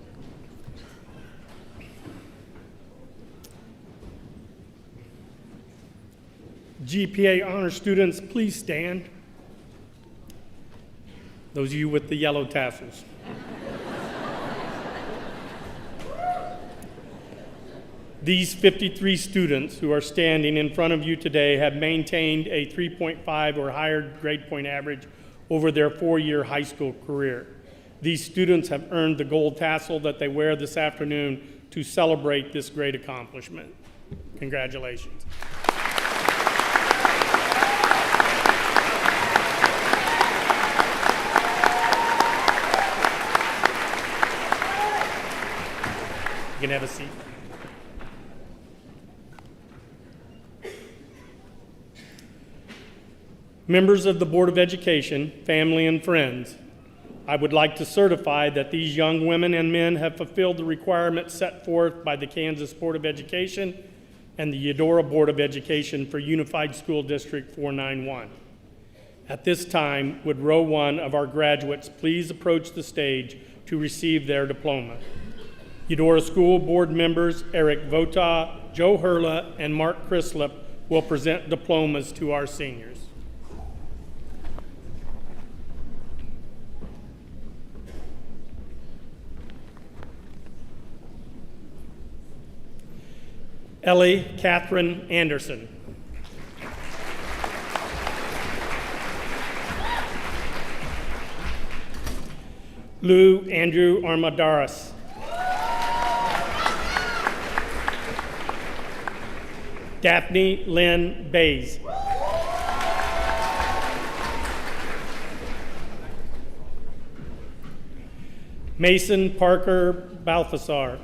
GPA honor students, please stand. Those of you with the yellow tassels. These 53 students who are standing in front of you today have maintained a 3.5 or higher grade point average over their 4-year high school career. These students have earned the gold tassel that they wear this afternoon to celebrate this great accomplishment. Congratulations. You can have a seat. Members of the Board of Education, family, and friends, I would like to certify that these young women and men have fulfilled the requirements set forth by the Kansas Board of Education and the Eudora Board of Education for Unified School District 491. At this time, would row 1 of our graduates please approach the stage to receive their diploma. Eudora School Board members Eric Vota, Joe Hurla, and Mark Crislip will present diplomas to our seniors. Ellie Catherine Anderson. Lou Andrew Armadaris. Daphne Lynn Bays. Mason Parker Balthasar.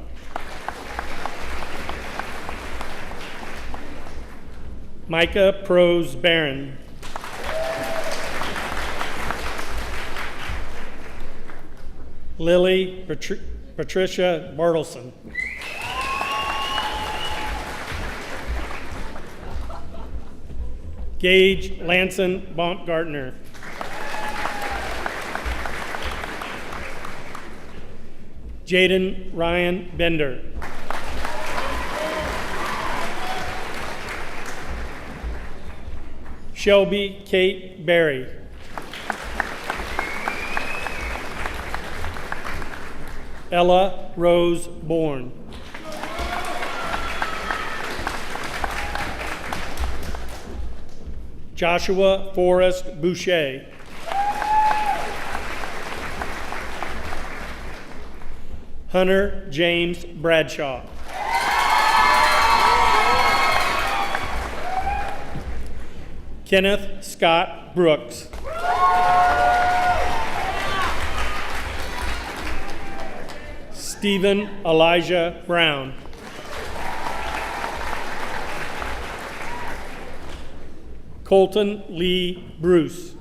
Micah Prose Barron. Lily Patricia Bartleson. Gage Lanson Baumgartner. Jaden Ryan Bender. Shelby Kate Berry. Ella Rose Bourne. Joshua Forrest Boucher. Hunter James Bradshaw. Kenneth Scott Brooks. Stephen Elijah Brown. Colton Lee Bruce.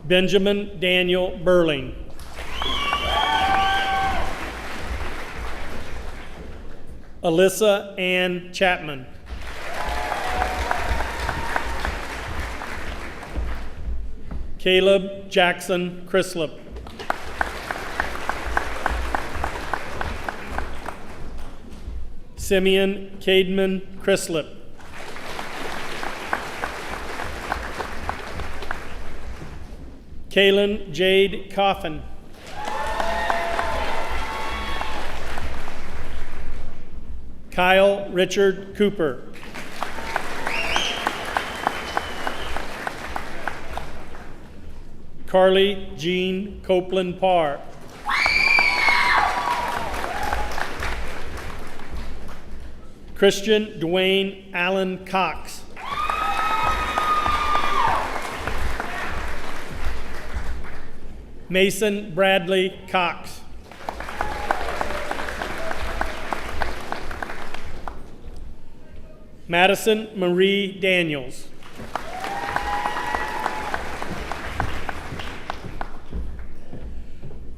Benjamin Daniel Burling. Alyssa Ann Chapman. Caleb Jackson Crislip. Simeon Cademan Crislip. Kaylin Jade Coffin. Kyle Richard Cooper. Carly Jean Copeland Parr. Christian Dwayne Allen Cox. Mason Bradley Cox. Madison Marie Daniels.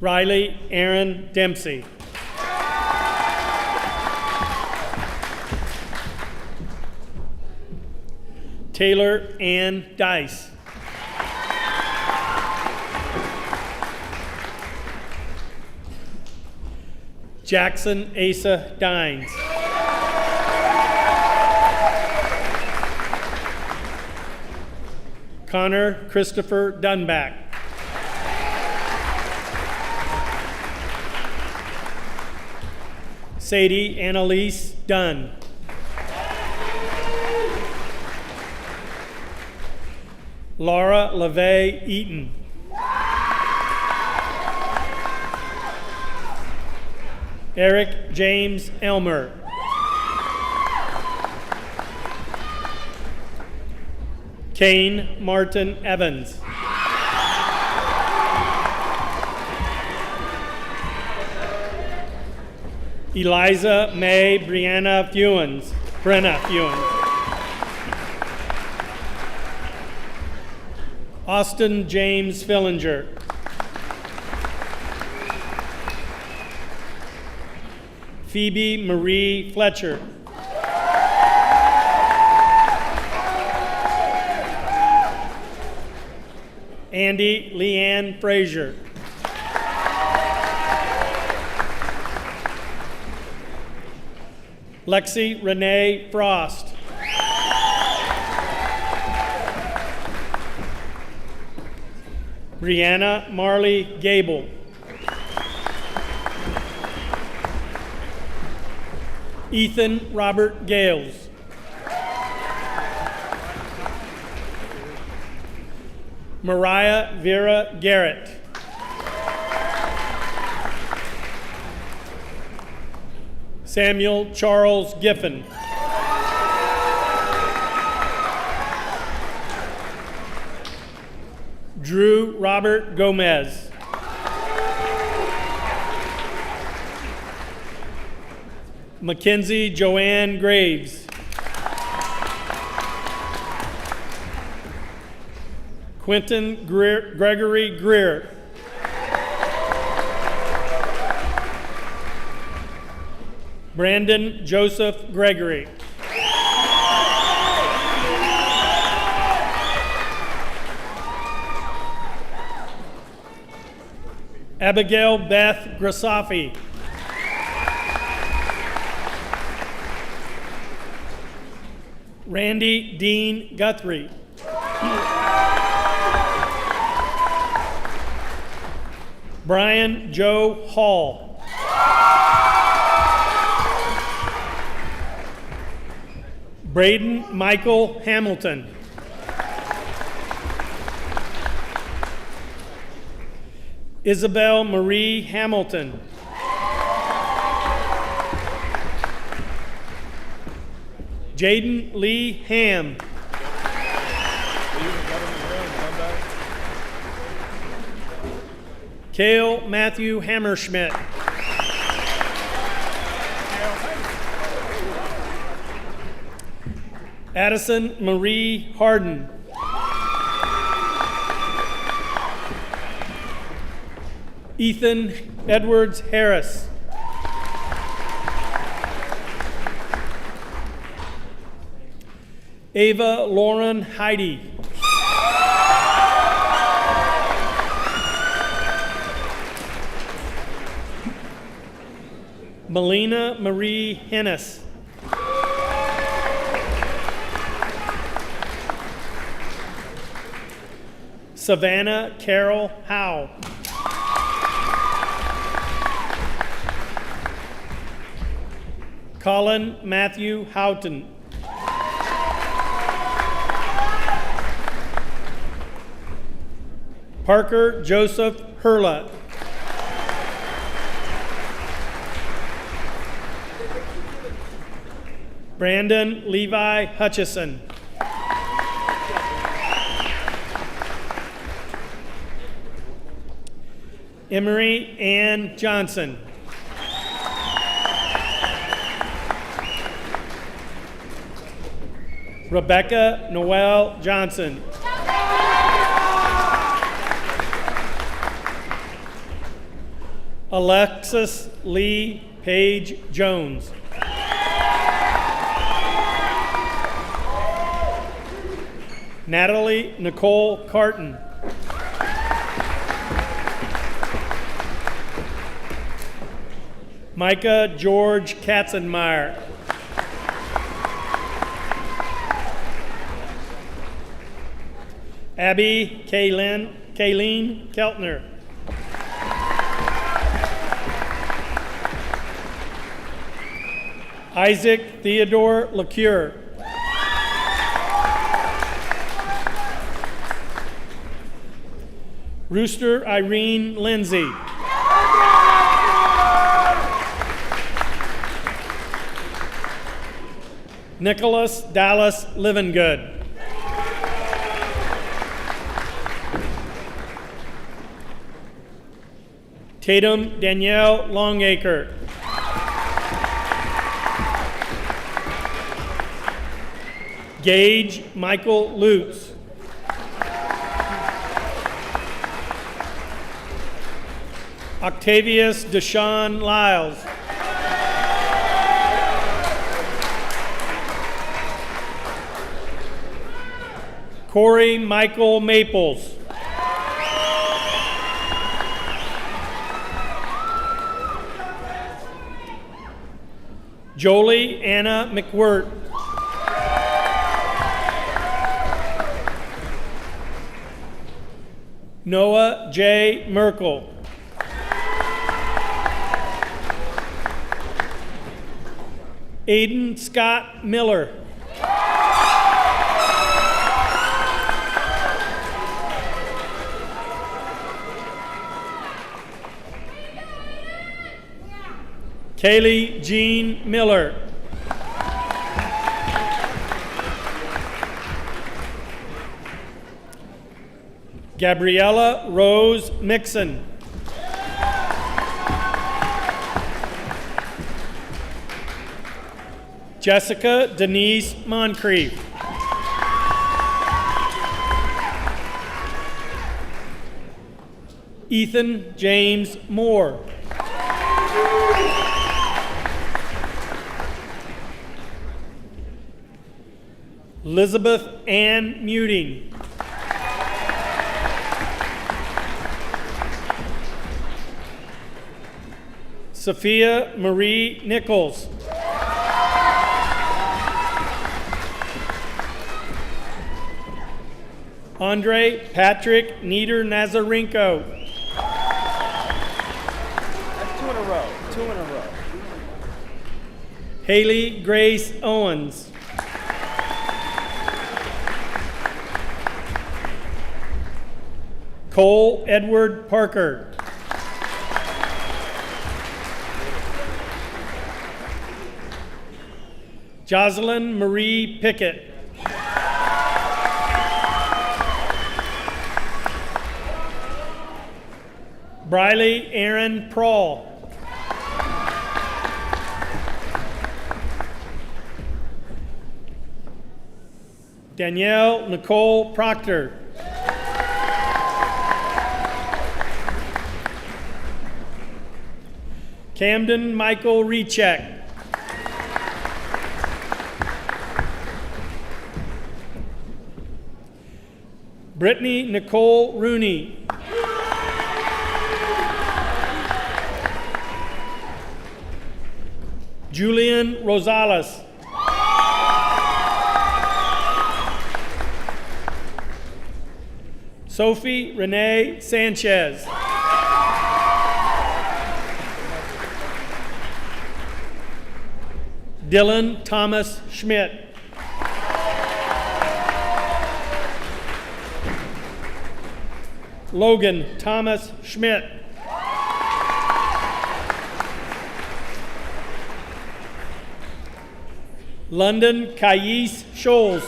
Riley Aaron Dempsey. Taylor Ann Dice. Jackson Asa Dines. Connor Christopher Dunback. Sadie Annalise Dunn. Laura LaVey Eaton. Eric James Elmer. Kane Martin Evans. Eliza May Brenna Fewens. Austin James Fillinger. Phoebe Marie Fletcher. Andy Leanne Frazier. Lexi Renee Frost. Brianna Marley Gable. Ethan Robert Gales. Mariah Vera Garrett. Samuel Charles Giffen. Drew Robert Gomez. Mackenzie Joanne Graves. Quentin Gregory Greer. Brandon Joseph Gregory. Abigail Beth Grasafi. Randy Dean Guthrie. Brian Joe Hall. Braden Michael Hamilton. Isabel Marie Hamilton. Jaden Lee Ham. Cale Matthew Hammerschmidt. Addison Marie Harden. Ethan Edwards Harris. Ava Lauren Heidi. Melina Marie Hennis. Savannah Carol Howe. Colin Matthew Houghton. Parker Joseph Hurla. Brandon Levi Hutchison. Emery Ann Johnson. Rebecca Noel Johnson. Alexis Lee Page Jones. Natalie Nicole Carton. Micah George Katzenmeyer. Abby Kayleen Keltner. Isaac Theodore LaCure. Rooster Irene Lindsay. Nicholas Dallas Livingood. Tatum Danielle Longacre. Gage Michael Lutz. Octavius Deshaun Lyles. Corey Michael Maples. Jolie Anna McWirt. Noah J. Merkel. Aiden Scott Miller. Kaylee Jean Miller. Gabriella Rose Mixon. Jessica Denise Moncrief. Ethan James Moore. Elizabeth Ann Muting. Sophia Marie Nichols. Andre Patrick Nieder Nazarenko. That's two in a row. Two in a row. Haley Grace Owens. Cole Edward Parker. Jocelyn Marie Pickett. Briley Aaron Prawl. Danielle Nicole Proctor. Camden Michael Recheck. Brittany Nicole Rooney. Julian Rosales. Sophie Renee Sanchez. Dylan Thomas Schmidt. Logan Thomas Schmidt. London Kais Scholes.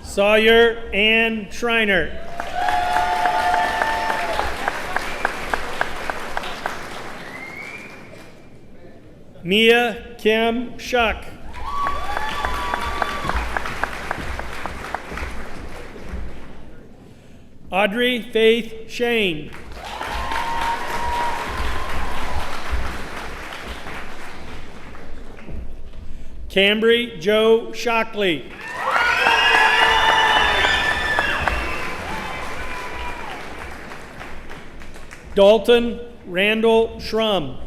Sawyer Ann Schreiner. Mia Kim Shuck. Audrey Faith Shane. Cambry Joe Shockley. Dalton Randall Schrum.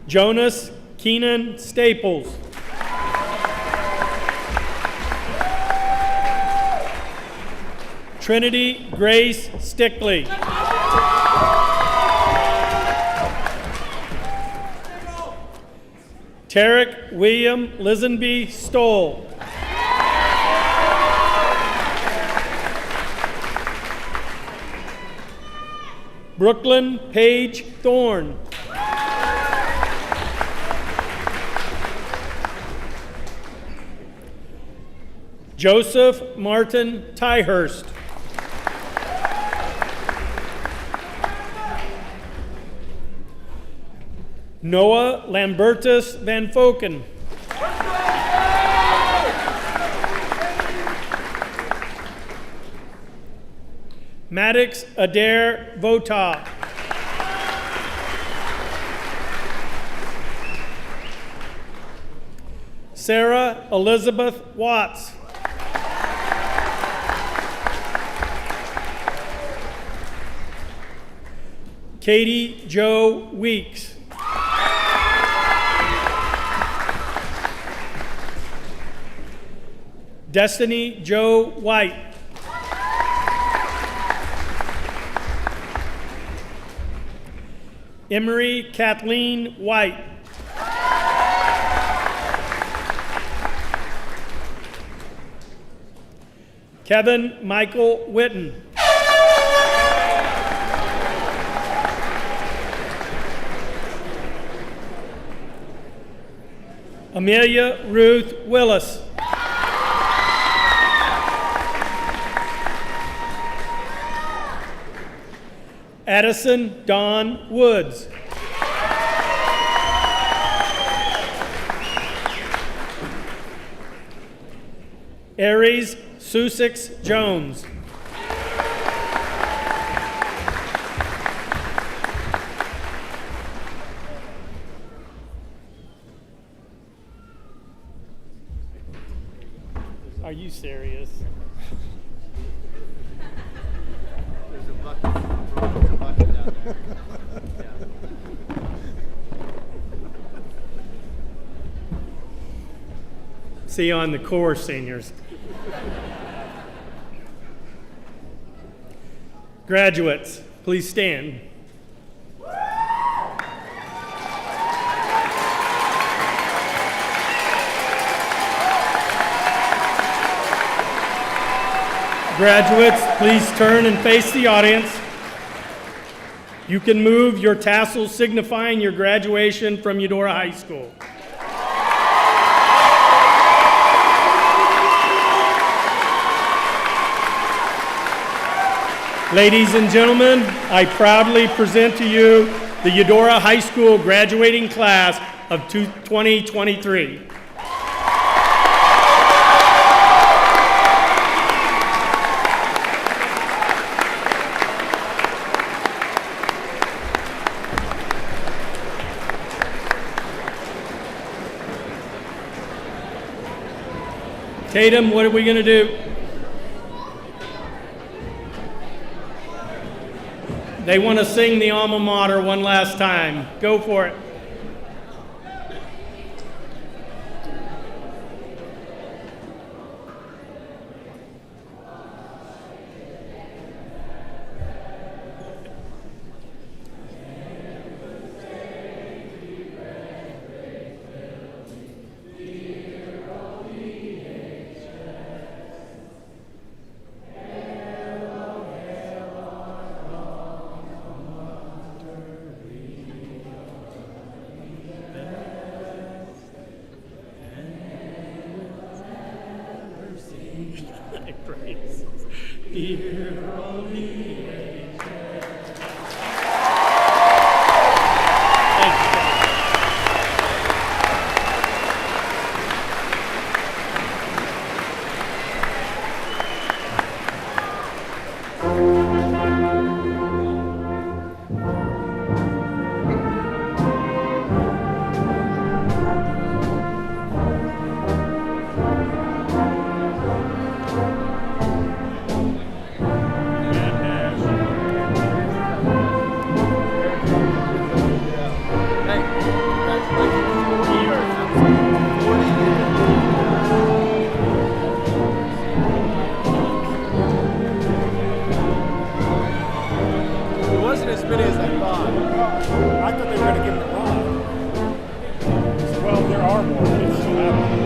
Jonas Keenan Staples. Trinity Grace Stickley. Tarek William Lisenby Stoll. Brooklyn Paige Thorne. Joseph Martin Tyhurst. Noah Lambertus Van Foken. Maddox Adair Vota. Sarah Elizabeth Watts. Katie Jo Weeks. Destiny Jo White. Emery Kathleen White. Kevin Michael Witten. Amelia Ruth Willis. Addison Dawn Woods. Aries Sussex Jones. Are you serious? There's a bucket down there. See you on the course, seniors. Graduates, please stand. Graduates, please turn and face the audience. You can move your tassels signifying your graduation from Eudora High School. Ladies and gentlemen, I proudly present to you the Eudora High School graduating class of 2023. Tatum, what are we going to do? They want to sing the alma mater one last time. Go for it.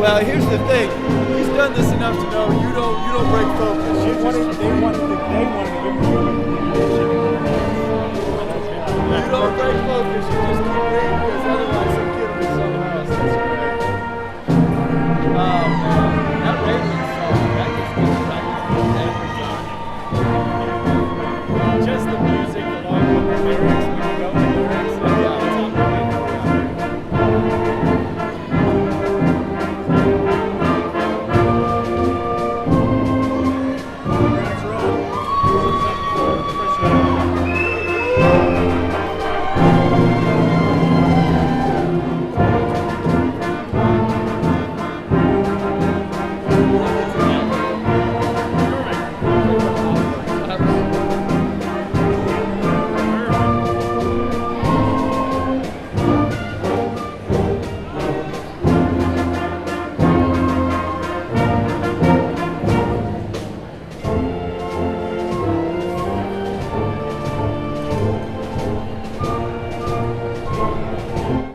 Well, here's the thing. He's done this enough to know you don't break focus. They wanted to give me You don't break focus. You just keep reading because otherwise